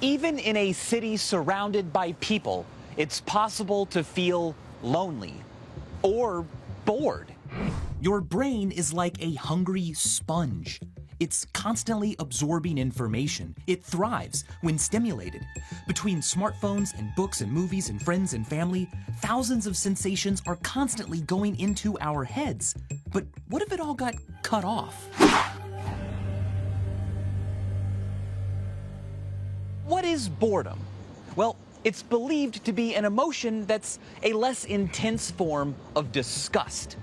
Even in a city surrounded by people, it's possible to feel lonely or bored. Your brain is like a hungry sponge. It's constantly absorbing information. It thrives when stimulated. Between smartphones and books and movies and friends and family, thousands of sensations are constantly going into our heads. But what if it all got cut off? What is boredom? Well, it's believed to be an emotion that's a less intense form of disgust.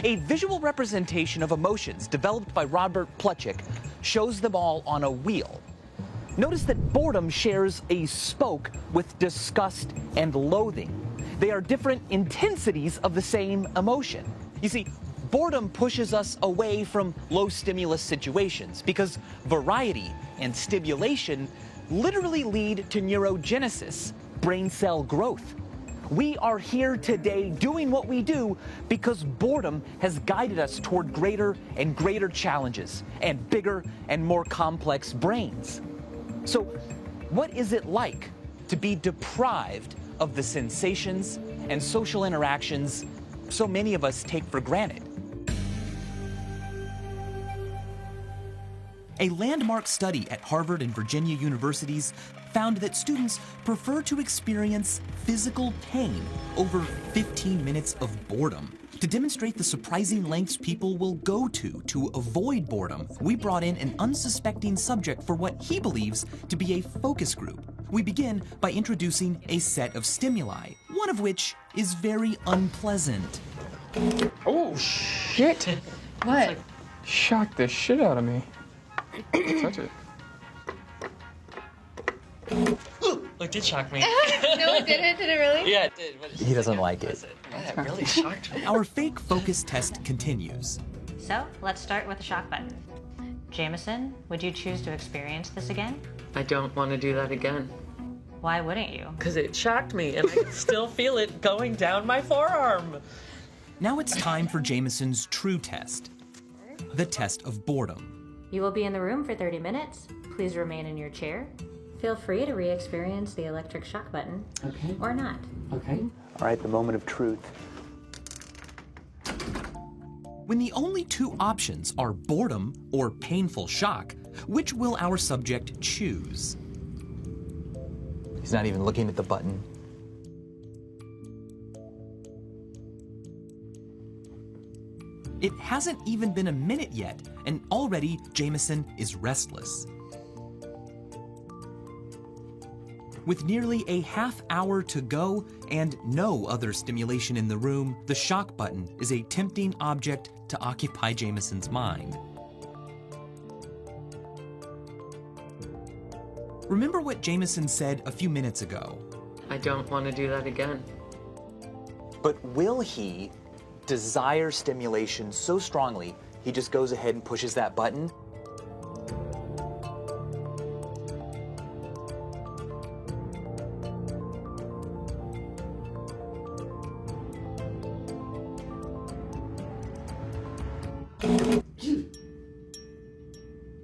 A visual representation of emotions developed by Robert Plutchik shows them all on a wheel. Notice that boredom shares a spoke with disgust and loathing. They are different intensities of the same emotion. You see, boredom pushes us away from low stimulus situations because variety and stimulation literally lead to neurogenesis, brain cell growth. We are here today doing what we do because boredom has guided us toward greater and greater challenges and bigger and more complex brains. So, what is it like to be deprived of the sensations and social interactions so many of us take for granted? A landmark study at Harvard and Virginia universities found that students prefer to experience physical pain over 15 minutes of boredom. To demonstrate the surprising lengths people will go to avoid boredom, we brought in an unsuspecting subject for what he believes to be a focus group. We begin by introducing a set of stimuli, one of which is very unpleasant. Oh, shit! What? Like, shocked the shit out of me. Touch it. It did shock me. No, it didn't. Did it really? Yeah, it did. But He doesn't like it. Yeah, it really shocked me. Our fake focus test continues. So, let's start with the shock button. Jameson, would you choose to experience this again? I don't want to do that again. Why wouldn't you? Because it shocked me and I can still feel it going down my forearm. Now it's time for Jameson's true test, the test of boredom. You will be in the room for 30 minutes. Please remain in your chair. Feel free to re-experience the electric shock button. Okay. Or not. Okay. All right, the moment of truth. When the only two options are boredom or painful shock, which will our subject choose? He's not even looking at the button. It hasn't even been a minute yet, and already Jameson is restless. With nearly a half hour to go and no other stimulation in the room, the shock button is a tempting object to occupy Jameson's mind. Remember what Jameson said a few minutes ago. I don't want to do that again. But will he desire stimulation so strongly he just goes ahead and pushes that button?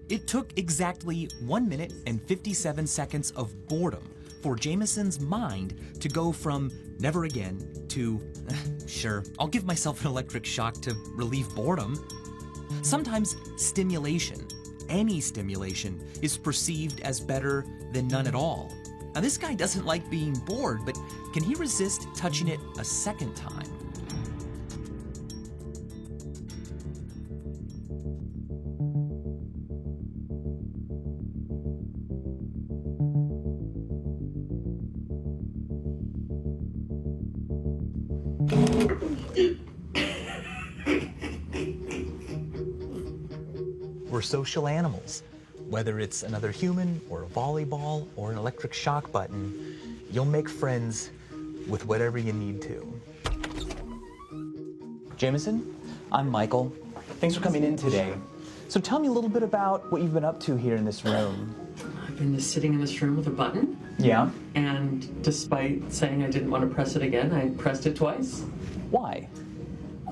It took exactly 1 minute and 57 seconds of boredom for Jameson's mind to go from never again to, sure, I'll give myself an electric shock to relieve boredom. Sometimes stimulation, any stimulation, is perceived as better than none at all. Now this guy doesn't like being bored, but can he resist touching it a second time? We're social animals. Whether it's another human or a volleyball or an electric shock button, you'll make friends with whatever you need to. Jameson, I'm Michael. Thanks for coming in today. So tell me a little bit about what you've been up to here in this room. I've been just sitting in this room with a button. Yeah? And despite saying I didn't want to press it again, I pressed it twice. Why?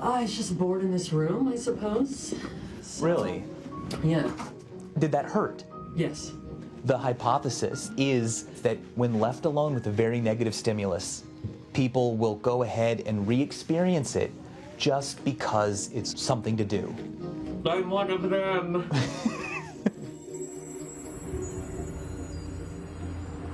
I was just bored in this room, I suppose. So, Really? yeah. Did that hurt? Yes. The hypothesis is that when left alone with a very negative stimulus, people will go ahead and re-experience it just because it's something to do. I'm one of them.